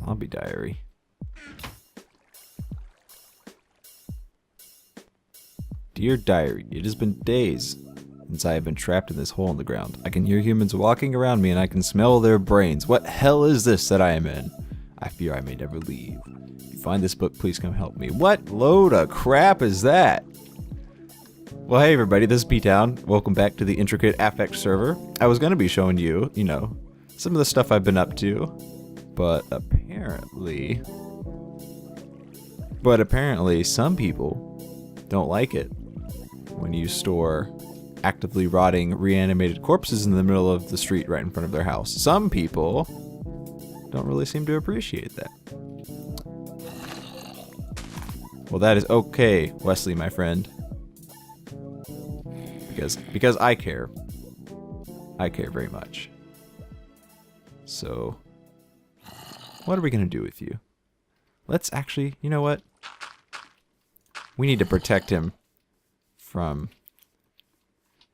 Zombie diary. Dear diary, it has been days since I have been trapped in this hole in the ground. I can hear humans walking around me and I can smell their brains. What hell is this that I am in? I fear I may never leave. If you find this book, please come help me. What load of crap is that? Well, hey everybody, this is P-Town. Welcome back to the Intricate Affect server. I was going to be showing you, some of the stuff I've been up to, but apparently some people don't like it when you store actively rotting, reanimated corpses in the middle of the street right in front of their house. Some people don't really seem to appreciate that. Well, that is okay, Wesley, my friend. Because I care. I care very much. So, what are we going to do with you? Let's actually, you know what? We need to protect him from,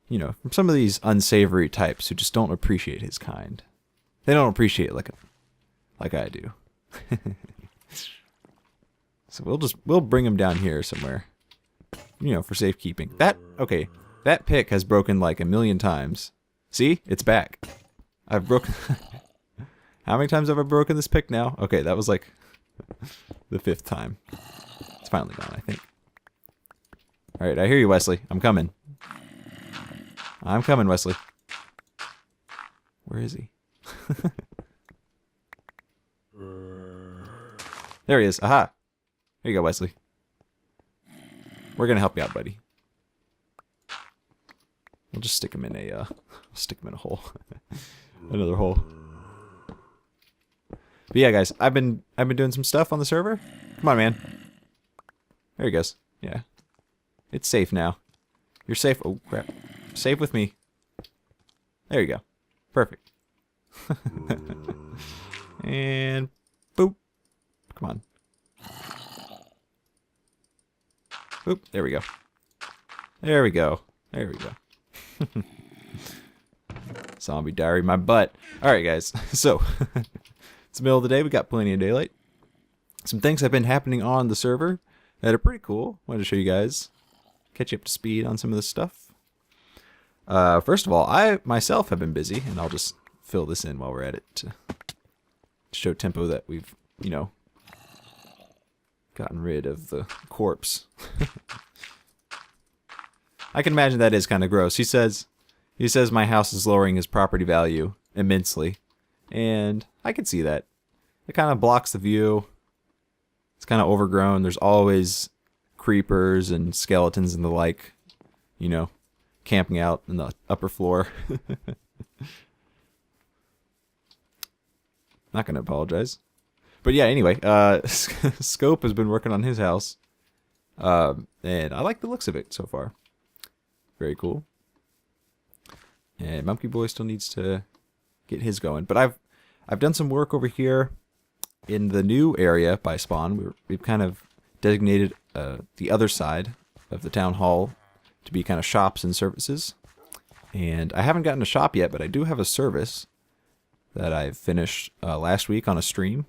from some of these unsavory types who just don't appreciate his kind. They don't appreciate it like I do. So we'll bring him down here somewhere, for safekeeping. That pick has broken like 1,000,000 times. See? It's back. I've broken... How many times have I broken this pick now? Okay, that was like the 5th time. It's finally gone, I think. Alright, I hear you, Wesley. I'm coming. I'm coming, Wesley. Where is he? There he is. Aha! Here you go, Wesley. We're gonna help you out, buddy. We'll just stick him in a hole. Another hole. But yeah, guys, I've been doing some stuff on the server. Come on, man. There he goes. Yeah. It's safe now. You're safe. Oh, crap. Safe with me. There you go. Perfect. And boop. Come on. Boop. There we go. There we go. There we go. Zombie diary, my butt. Alright, guys. So, it's the middle of the day. We got plenty of daylight. Some things have been happening on the server that are pretty cool. Wanted to show you guys. Catch you up to speed on some of this stuff. First of all, I myself have been busy, and I'll just fill this in while we're at it to show Tempo that we've, gotten rid of the corpse. I can imagine that is kind of gross. He says my house is lowering his property value immensely. And I can see that. It kind of blocks the view. It's kind of overgrown. There's always creepers and skeletons and the like, camping out in the upper floor. Not going to apologize. But yeah, anyway, Scope has been working on his house. And I like the looks of it so far. Very cool. And Monkey Boy still needs to get his going. But I've done some work over here in the new area by spawn. We've kind of designated the other side of the town hall to be kind of shops and services. And I haven't gotten a shop yet, but I do have a service that I finished last week on a stream.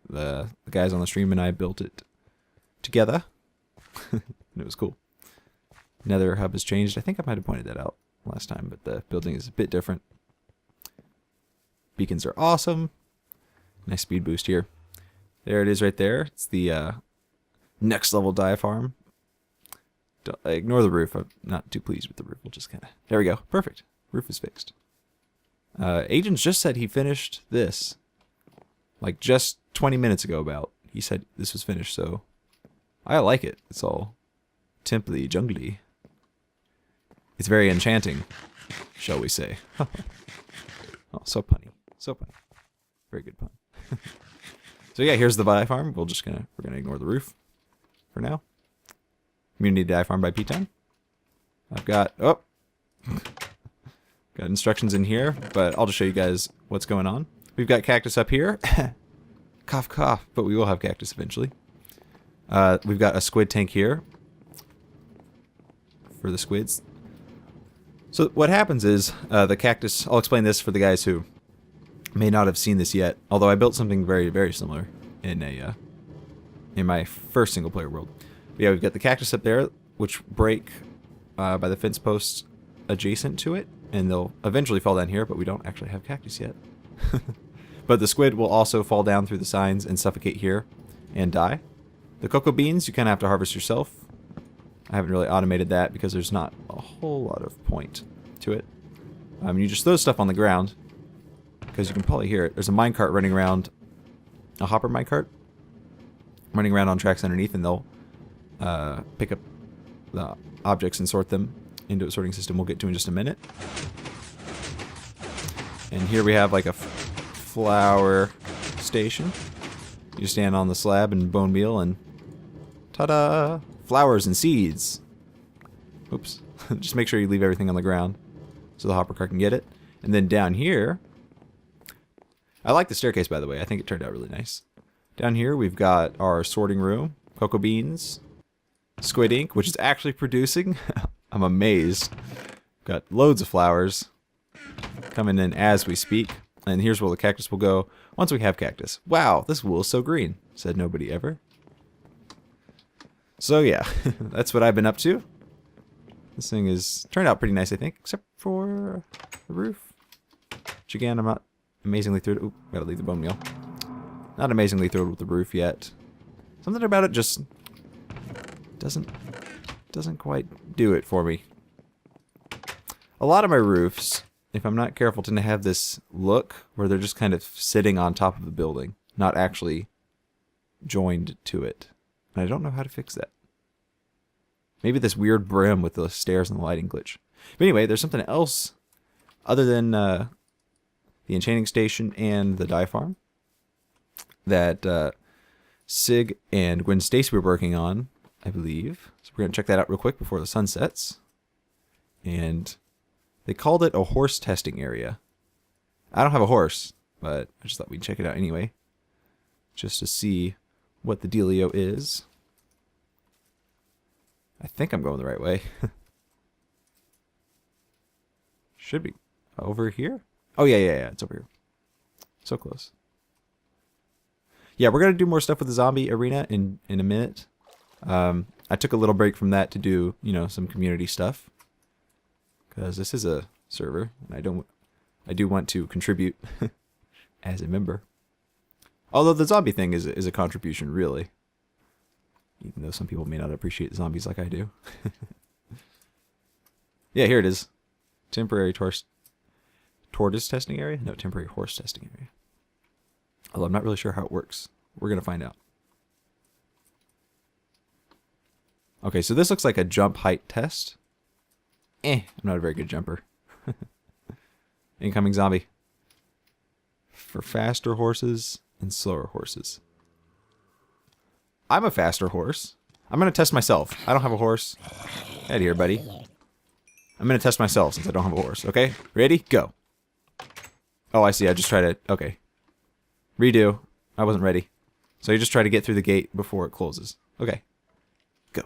The guys on the stream and I built it together. And it was cool. Nether hub has changed. I think I might have pointed that out last time, but the building is a bit different. Beacons are awesome. Nice speed boost here. There it is right there. It's the next level diaphragm. Ignore the roof. I'm not too pleased with the roof. We'll just kind of... There we go. Perfect. Roof is fixed. Agents just said he finished this. Like just 20 minutes ago about. He said this was finished, so... I like it. It's all temply, jungly. It's very enchanting, shall we say. Oh, so punny. So punny. Very good pun. So yeah, here's the diaphragm. We're gonna ignore the roof for now. Community diaphragm by P-Town. I've got got instructions in here, but I'll just show you guys what's going on. We've got cactus up here. Cough cough, but we will have cactus eventually. We've got a squid tank here for the squids. So what happens is the cactus, I'll explain this for the guys who may not have seen this yet, although I built something very, very similar in my first single player world. But yeah, we've got the cactus up there, which break by the fence posts adjacent to it, and they'll eventually fall down here, but we don't actually have cactus yet. But the squid will also fall down through the signs and suffocate here and die. The cocoa beans you kind of have to harvest yourself. I haven't really automated that because there's not a whole lot of point to it. You just throw stuff on the ground, because you can probably hear it. There's a minecart running around, a hopper minecart, running around on tracks underneath, and they'll pick up the objects and sort them into a sorting system we'll get to in just a minute. And here we have like a flower station. You stand on the slab and bone meal and ta-da! Flowers and seeds. Oops. Just make sure you leave everything on the ground so the hopper cart can get it. And then down here, I like the staircase, by the way. I think it turned out really nice. Down here we've got our sorting room, cocoa beans, squid ink, which is actually producing. I'm amazed. Got loads of flowers coming in as we speak. And here's where the cactus will go once we have cactus. Wow, this wool is so green, said nobody ever. So yeah, that's what I've been up to. This thing is turned out pretty nice, I think, except for the roof. Which again, I'm not amazingly thrilled. Oop, gotta leave the bone meal. Not amazingly thrilled with the roof yet. Something about it just doesn't quite do it for me. A lot of my roofs, if I'm not careful, tend to have this look where they're just kind of sitting on top of the building, not actually joined to it. And I don't know how to fix that. Maybe this weird brim with the stairs and the lighting glitch. But anyway, there's something else other than the enchanting station and the dye farm that Sig and Gwen Stacy were working on, I believe. So we're going to check that out real quick before the sun sets. And they called it a horse testing area. I don't have a horse, but I just thought we'd check it out anyway, just to see what the dealio is. I think I'm going the right way. Should be over here. Oh yeah, it's over here. So close. Yeah, we're gonna do more stuff with the zombie arena in a minute. I took a little break from that to do, some community stuff, because this is a server, and I do want to contribute as a member. Although the zombie thing is a contribution, really. Even though some people may not appreciate zombies like I do. Yeah, here it is. Temporary tortoise testing area? No, temporary horse testing area. Although I'm not really sure how it works. We're going to find out. Okay, so this looks like a jump height test. I'm not a very good jumper. Incoming zombie. For faster horses and slower horses. I'm a faster horse. I'm going to test myself. I don't have a horse. Head here, buddy. I'm going to test myself since I don't have a horse. Okay? Ready? Go. Oh, I see. I just tried to... Okay. Redo. I wasn't ready. So you just try to get through the gate before it closes. Okay. Go.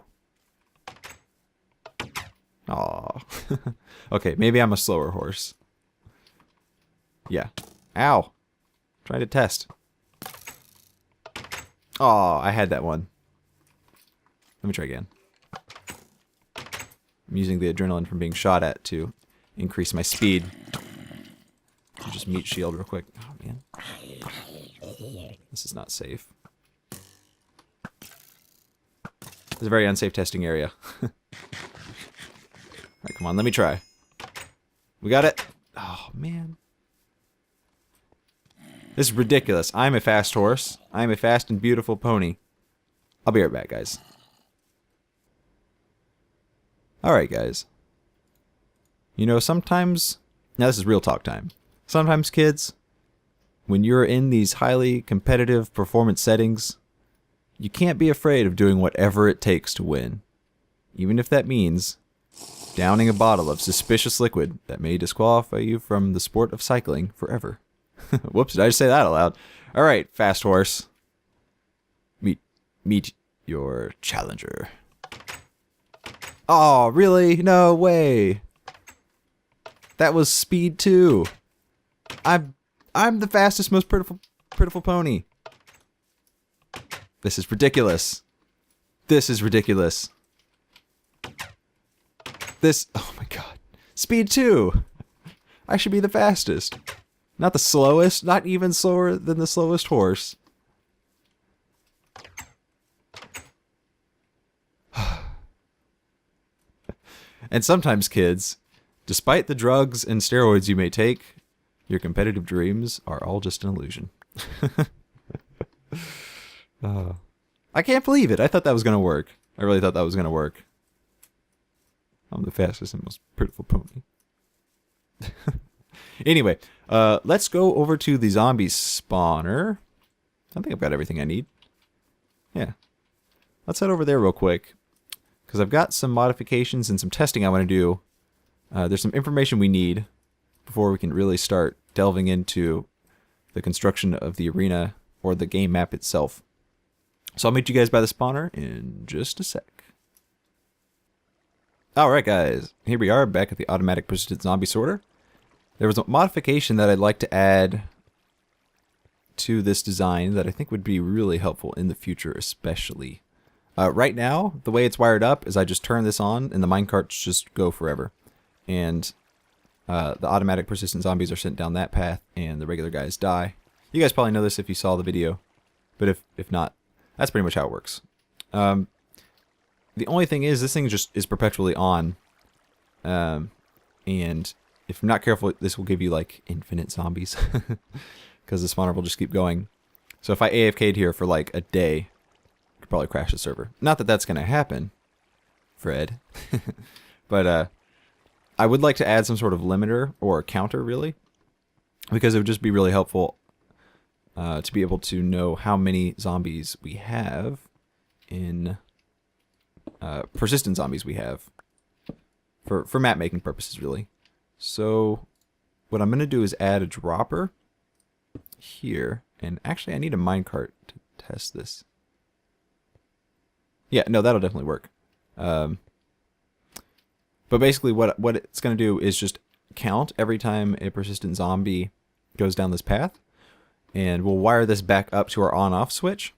Aw. Okay, maybe I'm a slower horse. Yeah. Ow. Trying to test. Oh, I had that one. Let me try again. I'm using the adrenaline from being shot at to increase my speed. I'll just meat shield real quick. Oh, man. This is not safe. It's a very unsafe testing area. Alright, come on, let me try. We got it. Oh, man. This is ridiculous. I'm a fast horse. I'm a fast and beautiful pony. I'll be right back, guys. Alright, guys. Sometimes... Now, this is real talk time. Sometimes, kids, when you're in these highly competitive performance settings, you can't be afraid of doing whatever it takes to win. Even if that means downing a bottle of suspicious liquid that may disqualify you from the sport of cycling forever. Whoops, did I just say that out loud? Alright, fast horse. Meet your challenger. Oh, really? No way. That was speed 2. I'm the fastest, most pitiful pony. This is ridiculous. This is ridiculous. This, oh my god. Speed 2. I should be the fastest. Not the slowest, not even slower than the slowest horse. And sometimes, kids, despite the drugs and steroids you may take, your competitive dreams are all just an illusion. I can't believe it. I thought that was going to work. I really thought that was going to work. I'm the fastest and most pitiful pony. Anyway, let's go over to the zombie spawner. I think I've got everything I need. Yeah. Let's head over there real quick, because I've got some modifications and some testing I want to do. There's some information we need before we can really start delving into the construction of the arena or the game map itself. So I'll meet you guys by the spawner in just a sec. Alright guys, here we are back at the automatic persistent zombie sorter. There was a modification that I'd like to add to this design that I think would be really helpful in the future especially. Right now, the way it's wired up is I just turn this on and the minecarts just go forever. And the automatic persistent zombies are sent down that path and the regular guys die. You guys probably know this if you saw the video, but if not, that's pretty much how it works. The only thing is this thing just is perpetually on. And if you're not careful, this will give you like infinite zombies. Because the spawner will just keep going. So if I AFK'd here for like a day, I could probably crash the server. Not that that's going to happen, Fred. But I would like to add some sort of limiter or counter, really. Because it would just be really helpful to be able to know how many zombies we have in... persistent zombies we have. For map making purposes, really. So what I'm going to do is add a dropper here. And actually I need a minecart to test this. Yeah, no, that'll definitely work. But basically what it's going to do is just count every time a persistent zombie goes down this path. And we'll wire this back up to our on-off switch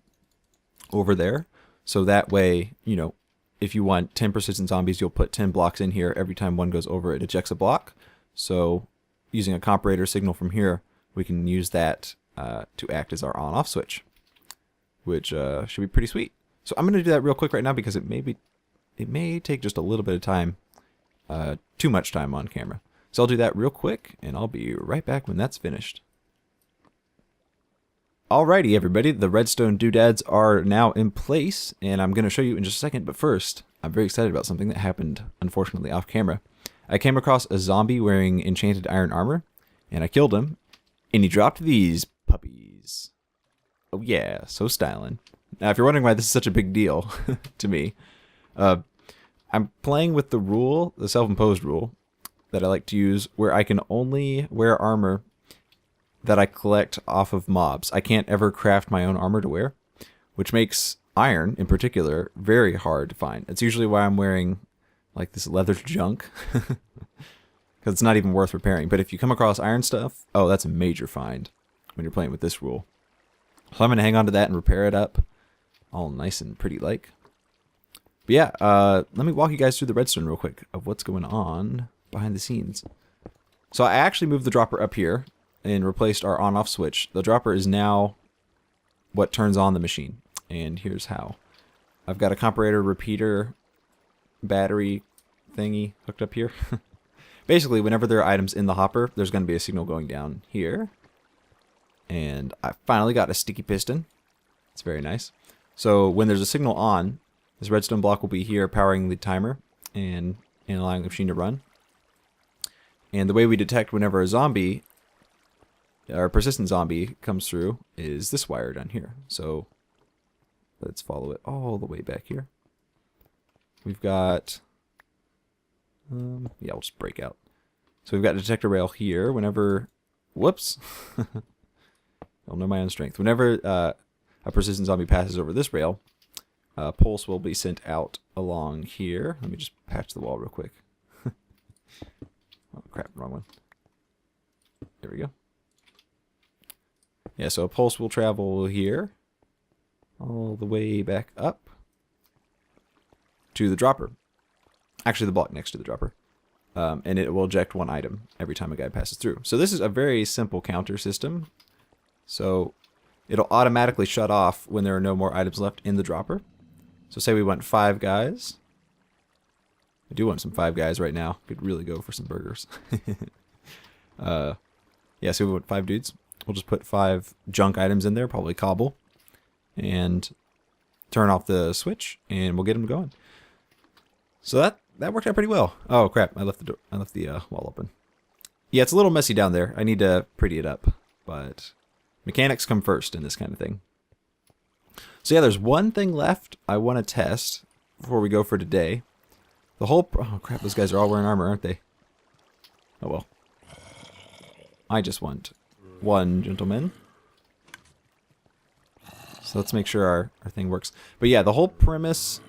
over there. So that way, you know, if you want 10 persistent zombies, you'll put 10 blocks in here. Every time one goes over, it ejects a block. So using a comparator signal from here, we can use that to act as our on-off switch, which should be pretty sweet. So I'm going to do that real quick right now because it may take just a little bit of time, too much time on camera. So I'll do that real quick, and I'll be right back when that's finished. Alrighty, everybody, the redstone doodads are now in place, and I'm going to show you in just a second, but first, I'm very excited about something that happened, unfortunately, off camera. I came across a zombie wearing enchanted iron armor, and I killed him, and he dropped these puppies. Oh yeah, so styling. Now, if you're wondering why this is such a big deal to me, I'm playing with the rule, the self-imposed rule, that I like to use, where I can only wear armor that I collect off of mobs. I can't ever craft my own armor to wear, which makes iron, in particular, very hard to find. It's usually why I'm wearing, like, this leather junk, because it's not even worth repairing. But if you come across iron stuff, oh, that's a major find when you're playing with this rule. So I'm going to hang on to that and repair it up, all nice and pretty-like. But yeah, let me walk you guys through the redstone real quick of what's going on behind the scenes. So I actually moved the dropper up here and replaced our on-off switch. The dropper is now what turns on the machine. And here's how. I've got a comparator repeater battery thingy hooked up here. Basically, whenever there are items in the hopper, there's going to be a signal going down here. And I finally got a sticky piston. It's very nice. So when there's a signal on, this redstone block will be here powering the timer and allowing the machine to run. And the way we detect whenever a zombie, or a persistent zombie, comes through is this wire down here. So let's follow it all the way back here. We've got, yeah, we'll just break out. So we've got a detector rail here. Whenever, whoops, I'll know my own strength. Whenever a persistent zombie passes over this rail, a pulse will be sent out along here. Let me just patch the wall real quick. Oh crap, wrong one. There we go. Yeah, so a pulse will travel here, all the way back up to the dropper. Actually, the block next to the dropper. And it will eject one item every time a guy passes through. So this is a very simple counter system. So it'll automatically shut off when there are no more items left in the dropper. So say we want 5 guys. I do want some 5 guys right now. Could really go for some burgers. Yeah, so we want 5 dudes. We'll just put 5 junk items in there, probably cobble. And turn off the switch, and we'll get them going. So that worked out pretty well. Oh crap! I left the door. I left the wall open. Yeah, it's a little messy down there. I need to pretty it up, but mechanics come first in this kind of thing. So yeah, there's one thing left I want to test before we go for today. The whole oh crap! Those guys are all wearing armor, aren't they? Oh well. I just want 1 gentleman. So let's make sure our thing works. But yeah, the whole premise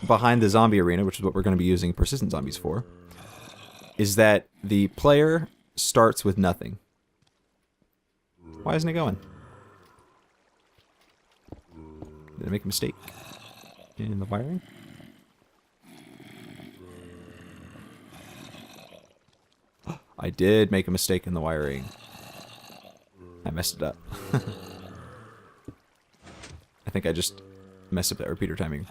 behind the zombie arena, which is what we're going to be using persistent zombies for, is that the player starts with nothing. Why isn't it going? Did I make a mistake in the wiring? I did make a mistake in the wiring. I messed it up. I think I just messed up that repeater timing.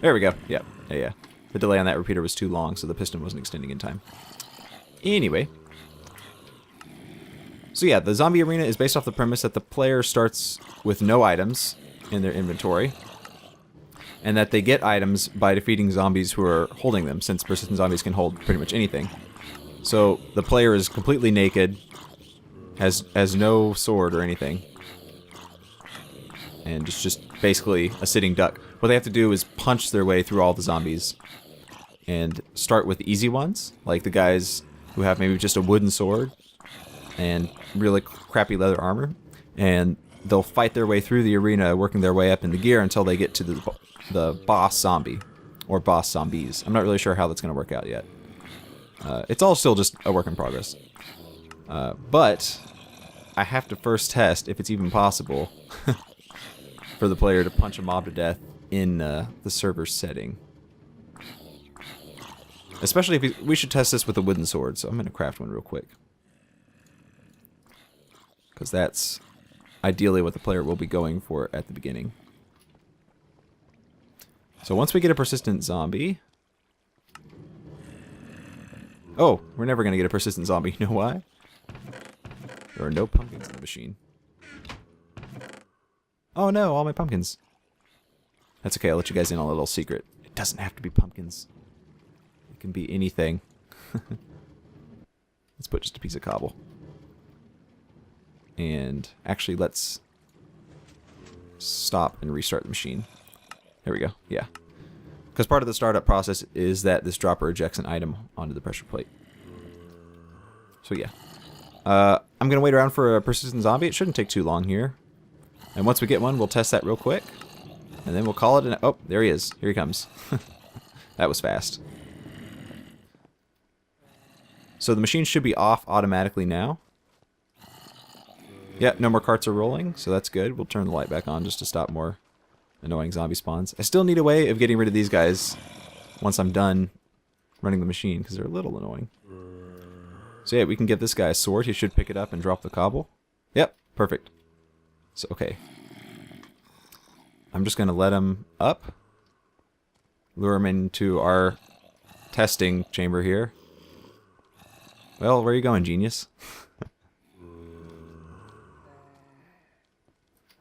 There we go. Yeah. The delay on that repeater was too long, so the piston wasn't extending in time. Anyway. So yeah, the zombie arena is based off the premise that the player starts with no items in their inventory, and that they get items by defeating zombies who are holding them, since persistent zombies can hold pretty much anything. So the player is completely naked, has no sword or anything, and just basically a sitting duck. What they have to do is punch their way through all the zombies and start with the easy ones, like the guys who have maybe just a wooden sword and really crappy leather armor, and they'll fight their way through the arena, working their way up in the gear until they get to the boss zombie, or boss zombies. I'm not really sure how that's going to work out yet. It's all still just a work in progress. But I have to first test if it's even possible for the player to punch a mob to death in the server setting. Especially if we should test this with a wooden sword, so I'm going to craft one real quick. Because that's ideally what the player will be going for at the beginning. So once we get a persistent zombie... Oh, we're never going to get a persistent zombie. You know why? There are no pumpkins in the machine. Oh no, all my pumpkins. That's okay, I'll let you guys in on a little secret. It doesn't have to be pumpkins. It can be anything. Let's put just a piece of cobble. And actually, let's stop and restart the machine. There we go, yeah. Because part of the startup process is that this dropper ejects an item onto the pressure plate. So yeah. I'm going to wait around for a persistent zombie. It shouldn't take too long here. And once we get one, we'll test that real quick. And then we'll call it an... Oh, there he is. Here he comes. That was fast. So the machine should be off automatically now. Yeah, no more carts are rolling, so that's good. We'll turn the light back on just to stop more annoying zombie spawns. I still need a way of getting rid of these guys once I'm done running the machine, because they're a little annoying. So yeah, we can give this guy a sword. He should pick it up and drop the cobble. Yep, perfect. So, okay. I'm just going to let him up. Lure him into our testing chamber here. Well, where are you going, genius?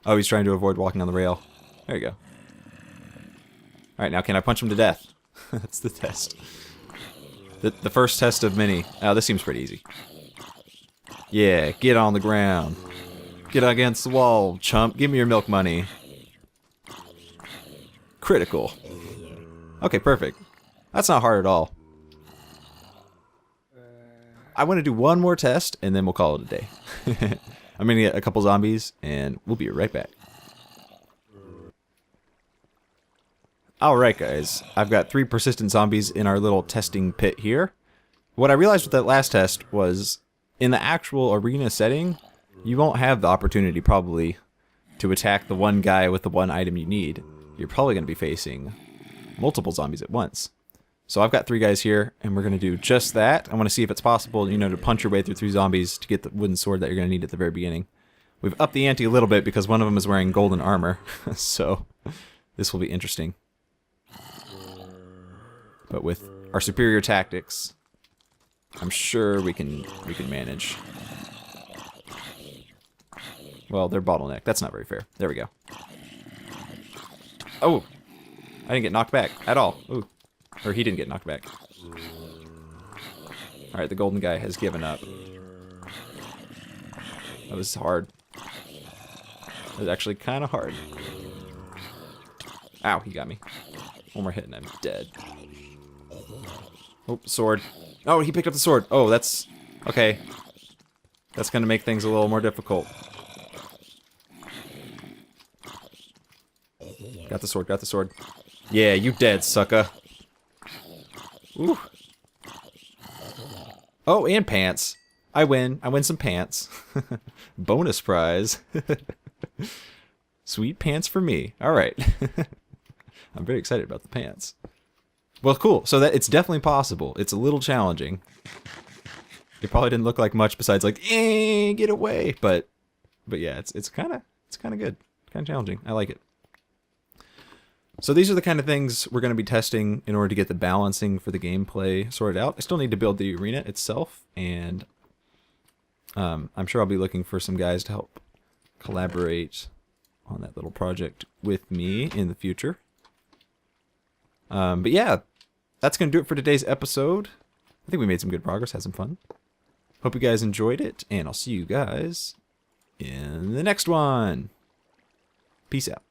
Oh, he's trying to avoid walking on the rail. There you go. Alright, now can I punch him to death? That's the test. The first test of many. Oh, this seems pretty easy. Yeah, get on the ground. Get against the wall, chump. Give me your milk money. Critical. Okay, perfect. That's not hard at all. I want to do one more test, and then we'll call it a day. I'm going to get a couple zombies, and we'll be right back. Alright guys, I've got 3 persistent zombies in our little testing pit here. What I realized with that last test was in the actual arena setting, you won't have the opportunity probably to attack the one guy with the one item you need. You're probably going to be facing multiple zombies at once. So I've got 3 guys here, and we're going to do just that. I want to see if it's possible, you know, to punch your way through 3 zombies to get the wooden sword that you're going to need at the very beginning. We've upped the ante a little bit because one of them is wearing golden armor, so this will be interesting. But with our superior tactics, I'm sure we can manage. Well, they're bottlenecked. That's not very fair. There we go. Oh! I didn't get knocked back at all. Ooh. Or he didn't get knocked back. Alright, the golden guy has given up. That was hard. That was actually kind of hard. Ow, he got me. One more hit and I'm dead. Oh, sword. Oh, he picked up the sword. Oh, that's... Okay. That's going to make things a little more difficult. Got the sword, got the sword. Yeah, you dead, sucker. Ooh. Oh, and pants. I win. I win some pants. Bonus prize. Sweet pants for me. Alright. I'm very excited about the pants. Well, cool. So that it's definitely possible. It's a little challenging. It probably didn't look like much besides like, get away. But yeah, it's kind of good. Kind of challenging. I like it. So these are the kind of things we're going to be testing in order to get the balancing for the gameplay sorted out. I still need to build the arena itself, and I'm sure I'll be looking for some guys to help collaborate on that little project with me in the future. But yeah, that's going to do it for today's episode. I think we made some good progress, had some fun. Hope you guys enjoyed it, and I'll see you guys in the next one. Peace out.